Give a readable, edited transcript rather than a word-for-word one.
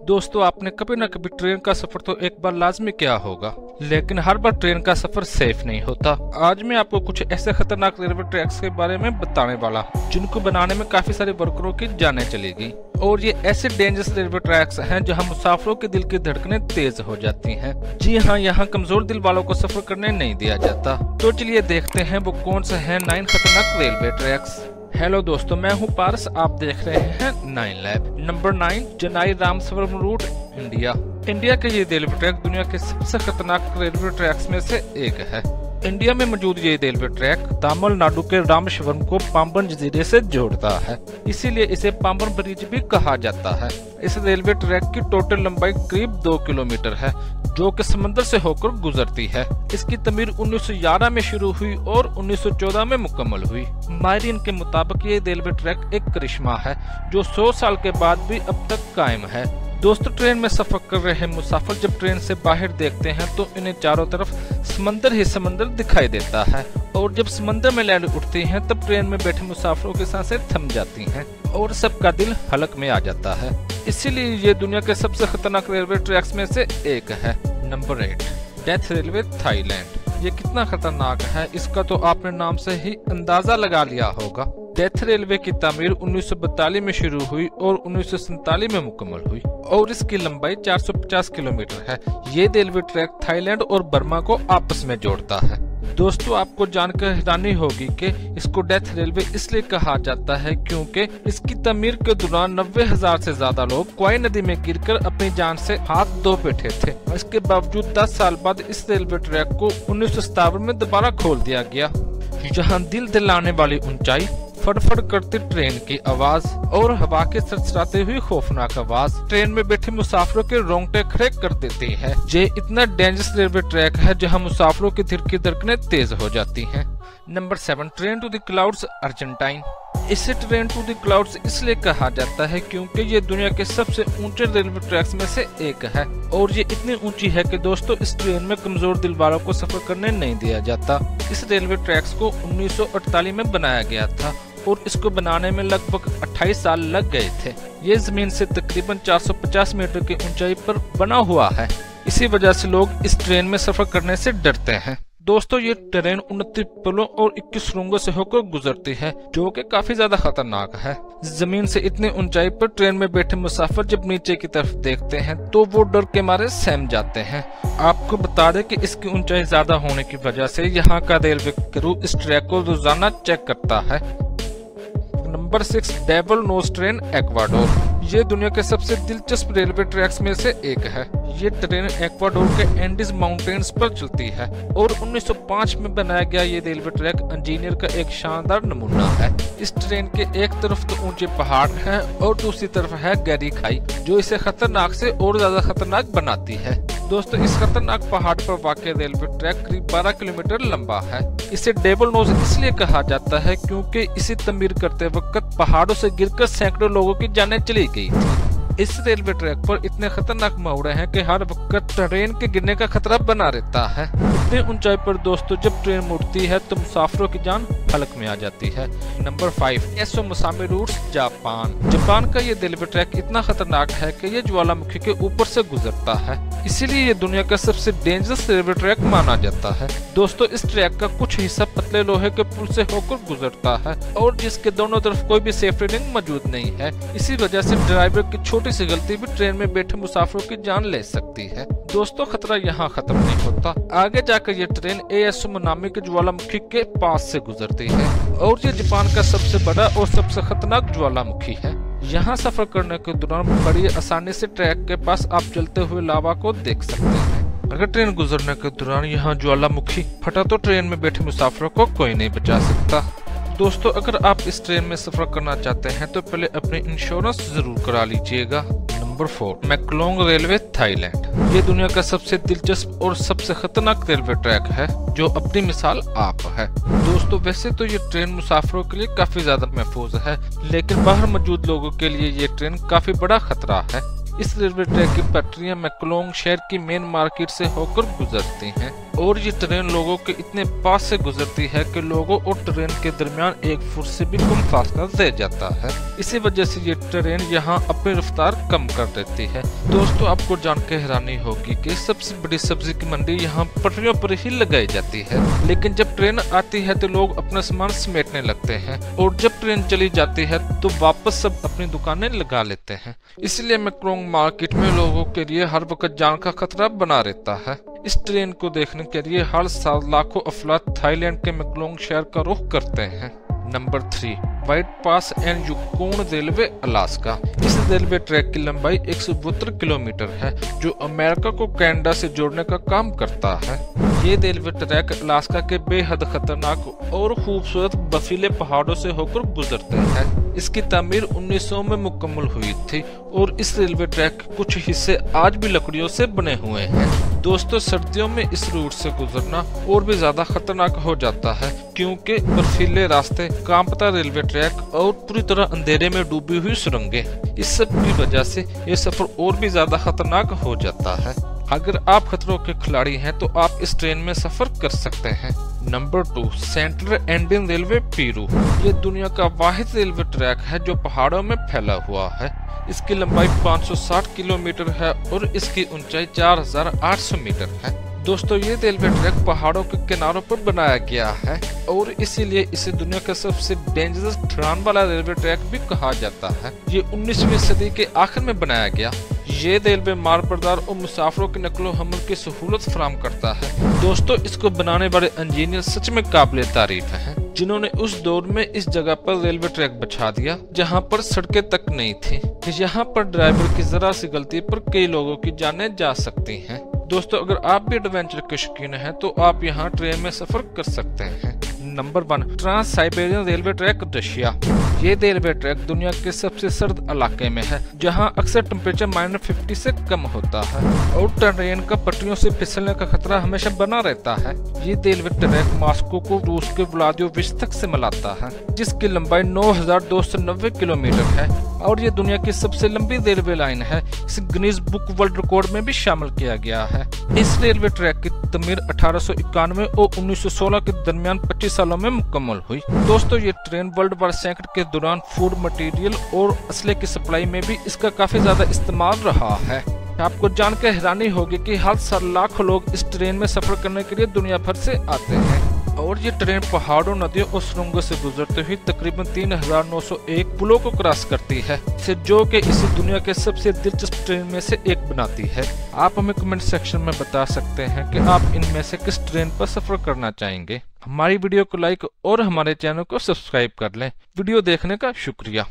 दोस्तों, आपने कभी न कभी ट्रेन का सफर तो एक बार लाजमी किया होगा, लेकिन हर बार ट्रेन का सफर सेफ नहीं होता। आज मैं आपको कुछ ऐसे खतरनाक रेलवे ट्रैक्स के बारे में बताने वाला हूं, जिनको बनाने में काफी सारे वर्करों की जानें चली गई। और ये ऐसे डेंजरस रेलवे ट्रैक्स हैं जहां मुसाफिरों के दिल की धड़कनें तेज हो जाती हैं। जी हाँ, यहाँ कमजोर दिल वालों को सफर करने नहीं दिया जाता। तो चलिए देखते हैं वो कौन से हैं 9 खतरनाक रेलवे ट्रैक्स। हेलो दोस्तों, मैं हूं पारस, आप देख रहे हैं 9 lab. Number 9, Chennai Rameswaram route, India. India के ये रेलवे ट्रैक दुनिया के सबसे खतरनाक रेलवे ट्रैक्स में से एक है। इंडिया में मौजूद ये रेलवे ट्रैक तमिलनाडु के रामेश्वरम को पाम्बन जजीरे से जोड़ता है, इसीलिए इसे पाम्बन ब्रिज भी कहा जाता है। इस रेलवे ट्रैक की टोटल लंबाई करीब 2 किलोमीटर है, जो कि समंदर से होकर गुजरती है। इसकी तमीर 1911 में शुरू हुई और 1914 में मुकम्मल हुई। माहिरीन के मुताबिक ये रेलवे ट्रैक एक करिश्मा है, जो 100 साल के बाद भी अब तक कायम है। दोस्तों, ट्रेन में सफर कर रहे मुसाफिर जब ट्रेन से बाहर देखते हैं तो इन्हें चारों तरफ समंदर ही समंदर दिखाई देता है, और जब समंदर में लहरें उठती हैं तब ट्रेन में बैठे मुसाफिरों की सांसें थम जाती हैं और सबका दिल हलक में आ जाता है। इसीलिए ये दुनिया के सबसे खतरनाक रेलवे ट्रैक्स में से एक है। Number 8, death railway, Thailand. ये कितना खतरनाक है इसका तो आपने नाम से ही अंदाजा लगा लिया होगा। डेथ रेलवे की तामीर 1942 में शुरू हुई और 1947 में मुकम्मल हुई, और इसकी लंबाई 450 किलोमीटर है। ये रेलवे ट्रैक थाईलैंड और बर्मा को आपस में जोड़ता है। दोस्तों, आपको जानकर हैरानी होगी कि इसको डेथ रेलवे इसलिए कहा जाता है क्योंकि इसकी तमीर के दौरान 90,000 से ज्यादा लोग क्वाई नदी में गिरकर अपनी जान से हाथ धो बैठे थे। इसके बावजूद 10 साल बाद इस रेलवे ट्रैक को 1957 में दोबारा खोल दिया गया। यहाँ दिल दिलाने वाली ऊंचाई, फड़फड़ करती ट्रेन की आवाज और हवा के सरसराते हुई खौफनाक आवाज ट्रेन में बैठे मुसाफिरों के रोंगटे खड़े कर देती है। ये इतना डेंजरस रेलवे ट्रैक है जहां मुसाफिरों की दिल की धड़कनें तेज हो जाती हैं। Number 7, train to the clouds, Argentine. इसे ट्रेन टू द क्लाउड्स इसलिए कहा जाता है क्योंकि ये दुनिया के सबसे ऊंचे रेलवे ट्रैक्स में से एक है, और ये इतनी ऊंची है कि दोस्तों इस ट्रेन में कमजोर दिल वालों को सफर करने नहीं दिया जाता। इस रेलवे ट्रैक्स को 1948 में बनाया गया था और इसको बनाने में लगभग 28 साल लग गए थे। ये जमीन से तकरीबन 450 मीटर की ऊंचाई पर बना हुआ है, इसी वजह से लोग इस ट्रेन में सफर करने से डरते हैं। दोस्तों, ये ट्रेन 29 पुलों और 21 सुरंगों से होकर गुजरती है, जो कि काफी ज्यादा खतरनाक है। जमीन से इतनी ऊंचाई पर ट्रेन में बैठे मुसाफिर जब नीचे की तरफ देखते हैं तो वो डर के मारे सहम जाते हैं। आपको बता दें कि इसकी ऊंचाई ज्यादा होने की वजह से यहाँ का रेलवे क्रू इस ट्रैक को रोजाना चेक करता है। Number 6, devil nose train, Ecuador. ये दुनिया के सबसे दिलचस्प रेलवे ट्रैक्स में से एक है। ये ट्रेन एक्वाडोर के एंडीज माउंटेन्स पर चलती है और 1905 में बनाया गया ये रेलवे ट्रैक इंजीनियर का एक शानदार नमूना है। इस ट्रेन के एक तरफ तो ऊंचे पहाड़ हैं और दूसरी तरफ है गहरी खाई, जो इसे खतरनाक से और ज्यादा खतरनाक बनाती है। दोस्तों, इस खतरनाक पहाड़ पर वाक़ रेलवे ट्रैक करीब 12 किलोमीटर लंबा है। इसे डेविल नोज इसलिए कहा जाता है क्योंकि इसे तमीर करते वक्त पहाड़ों से गिरकर सैकड़ों लोगों की जानें चली गई थी। इस रेलवे ट्रैक पर इतने खतरनाक मोड़ हैं कि हर वक्त ट्रेन के गिरने का खतरा बना रहता है। इतनी ऊंचाई पर दोस्तों जब ट्रेन मुड़ती है तो मुसाफिरों की जान हलक में आ जाती है। नंबर 5, एसो मुसामी रूट, जापान। जापान का ये रेलवे ट्रैक इतना खतरनाक है कि ये ज्वालामुखी के ऊपर से गुजरता है, इसीलिए ये दुनिया का सबसे डेंजरस रेलवे ट्रैक माना जाता है। दोस्तों, इस ट्रैक का कुछ हिस्सा पतले लोहे के पुल से होकर गुजरता है और जिसके दोनों तरफ कोई भी सेफ्टी रिंग मौजूद नहीं है। इसी वजह से ड्राइवर की छोटी सी गलती भी ट्रेन में बैठे मुसाफिरों की जान ले सकती है। दोस्तों, खतरा यहाँ खत्म नहीं होता। आगे जाकर ये ट्रेन एएसओ मनामी के ज्वालामुखी के पास से गुजरती है और ये जापान का सबसे बड़ा और सबसे खतरनाक ज्वालामुखी है। यहाँ सफर करने के दौरान बड़ी आसानी से ट्रैक के पास आप जलते हुए लावा को देख सकते हैं। अगर ट्रेन गुजरने के दौरान यहाँ ज्वालामुखी फटा तो ट्रेन में बैठे मुसाफिरों को कोई नहीं बचा सकता। दोस्तों, अगर आप इस ट्रेन में सफर करना चाहते हैं तो पहले अपनी इंश्योरेंस जरूर करा लीजिएगा। Number 4, Maeklong railway, Thailand. ये दुनिया का सबसे दिलचस्प और सबसे खतरनाक रेलवे ट्रैक है, जो अपनी मिसाल आप है। दोस्तों, वैसे तो ये ट्रेन मुसाफिरों के लिए काफी ज्यादा महफूज है, लेकिन बाहर मौजूद लोगों के लिए ये ट्रेन काफी बड़ा खतरा है। इस रेलवे ट्रैक की पटरियां मैकलोंग शहर की मेन मार्केट से होकर गुजरती हैं और ये ट्रेन लोगों के इतने पास से गुजरती है कि लोगों और ट्रेन के दरमियान 1 फुट से भी कम फासला रह जाता है। इसी वजह से ये ट्रेन यहाँ अपनी रफ्तार कम कर देती है। दोस्तों, आपको जान के हैरानी होगी कि सबसे बड़ी सब्जी की मंडी यहाँ पटरियों पर ही लगाई जाती है, लेकिन जब ट्रेन आती है तो लोग अपना सामान समेटने लगते हैं और जब ट्रेन चली जाती है तो वापस सब अपनी दुकानें लगा लेते हैं। इसलिए मैकलोंग मार्केट में लोगों के लिए हर वक्त जान का खतरा बना रहता है। इस ट्रेन को देखने के लिए हर साल लाखों अफराद थाईलैंड के मैकलोंग शहर का रुख करते हैं। Number 3, white pass and Yukon railway Alaska. इस रेलवे ट्रैक की लंबाई 172 किलोमीटर है जो अमेरिका को कनाडा से जोड़ने का काम करता है। ये रेलवे ट्रैक अलास्का के बेहद खतरनाक और खूबसूरत बर्फीले पहाड़ों से होकर गुजरते हैं। इसकी तामीर 1900 में मुकम्मल हुई थी और इस रेलवे ट्रैक के कुछ हिस्से आज भी लकड़ियों से बने हुए हैं। दोस्तों, सर्दियों में इस रूट से गुजरना और भी ज्यादा खतरनाक हो जाता है क्योंकि बर्फीले रास्ते, कांपता रेलवे ट्रैक और पूरी तरह अंधेरे में डूबी हुई सुरंगें, इस सब की वजह से ये सफर और भी ज्यादा खतरनाक हो जाता है। अगर आप खतरों के खिलाड़ी हैं तो आप इस ट्रेन में सफर कर सकते हैं। Number 2, central Andean railway Peru. ये दुनिया का वाहिद रेलवे ट्रैक है जो पहाड़ों में फैला हुआ है। इसकी लंबाई 560 किलोमीटर है और इसकी ऊंचाई 4800 मीटर है। दोस्तों, ये रेलवे ट्रैक पहाड़ों के किनारों पर बनाया गया है और इसीलिए इसे दुनिया का सबसे डेंजरस ढलान वाला रेलवे ट्रैक भी कहा जाता है। ये 19वीं सदी के आखिर में बनाया गया। ये रेलवे माल बरदार और मुसाफिरों की नकलो हमल की सहूलत फराहम करता है। दोस्तों, इसको बनाने वाले इंजीनियर सच में काबिल तारीफ हैं, जिन्होंने उस दौर में इस जगह पर रेलवे ट्रैक बिछा दिया जहां पर सड़कें तक नहीं थी। यहाँ पर ड्राइवर की जरा सी गलती पर कई लोगों की जानें जा सकती हैं। दोस्तों, अगर आप भी एडवेंचर के शौकीन हैं तो आप यहाँ ट्रेन में सफर कर सकते हैं। Number 1, trans Siberian railway track Russia. ये रेलवे ट्रैक दुनिया के सबसे सर्द इलाके में है जहाँ अक्सर टेम्परेचर -50 से कम होता है और ट्रेन का पटरियों से फिसलने का खतरा हमेशा बना रहता है। ये रेलवे ट्रैक मॉस्को को रूस के व्लादिवोस्तोक से मिलाता है, जिसकी लंबाई 9290 किलोमीटर है और ये दुनिया की सबसे लंबी रेलवे लाइन है। इसे गिनीज बुक वर्ल्ड रिकॉर्ड में भी शामिल किया गया है। इस रेलवे ट्रैक की तमीर 1891 और 1916 के दरमियान 25 सालों में मुकम्मल हुई। दोस्तों, ये ट्रेन वर्ल्ड वार सेकंड के दौरान फूड मटेरियल और असले की सप्लाई में भी इसका काफी ज्यादा इस्तेमाल रहा है। आपको जानकर हैरानी होगी कि हर साल लाखों लोग इस ट्रेन में सफर करने के लिए दुनिया भर से आते हैं और ये ट्रेन पहाड़ों, नदियों और सुरंगों से गुजरते हुए तकरीबन 3901 पुलों को क्रॉस करती है, जो कि इसे दुनिया के सबसे दिलचस्प ट्रेन में से एक बनाती है। आप हमें कमेंट सेक्शन में बता सकते हैं कि आप इनमें से किस ट्रेन पर सफर करना चाहेंगे। हमारी वीडियो को लाइक और हमारे चैनल को सब्सक्राइब कर लें। वीडियो देखने का शुक्रिया।